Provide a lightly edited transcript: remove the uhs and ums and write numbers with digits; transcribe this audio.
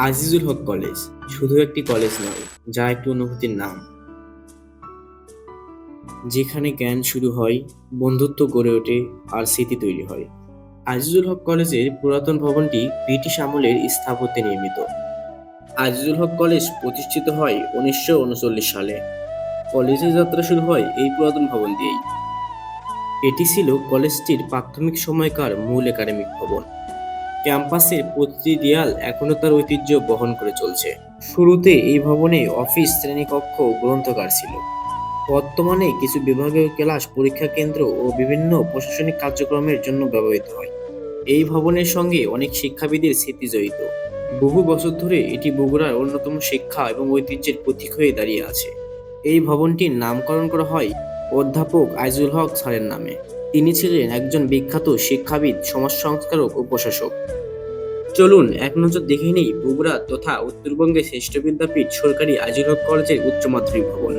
আজিজুল হক college শুধু একটি college নয়, যা একটি অনুভূতির নাম, যেখানে জ্ঞান শুরু হয়, বন্ধুত্ব গড়ে ওঠে আর স্মৃতি তৈরি হয়। আজিজুল হক কলেজের পুরাতন ভবনটি ব্রিটিশ আমলের স্থাপত্যে নির্মিত। আজিজুল হক কলেজ প্রতিষ্ঠিত হয় 1939 সালে। কলেজের যাত্রা শুরু হয় এই পুরাতন ভবন দিয়েই। এটি ছিল কলেজটির প্রাথমিক সময়কার মূল একাডেমিক ভবন। ক্যাম্পাসের প্রতিটি দেয়াল এখনও তার ঐতিহ্য বহন করে চলছে। শুরুতে এই ভবনে অফিস, শ্রেণীকক্ষ ও গ্রন্থাগার ছিল। বর্তমানে কিছু বিভাগীয় ক্লাস, পরীক্ষা কেন্দ্র ও বিভিন্ন প্রশাসনিক কার্যক্রমের জন্য ব্যবহৃত হয়। এই ভবনের সঙ্গে অনেক শিক্ষাবিদের স্মৃতি জড়িত। বহু বছর ধরে এটি বগুড়ার অন্যতম শিক্ষা এবং ঐতিহ্যের প্রতীক হয়ে দাঁড়িয়ে আছে। এই ভবনটির নামকরণ করা হয় অধ্যাপক আইজুল হক স্যারের নামে। তিনি ছিলেন একজন বিখ্যাত শিক্ষাবিদ, সমাজ সংস্কারক ও প্রশাসক। চলুন এক নজর দেখে নেই বগুড়া তথা উত্তরবঙ্গের শ্রেষ্ঠ বিদ্যাপীঠ সরকারি আজিজুল হক কলেজের উচ্চ মাধ্যমিক ভবন।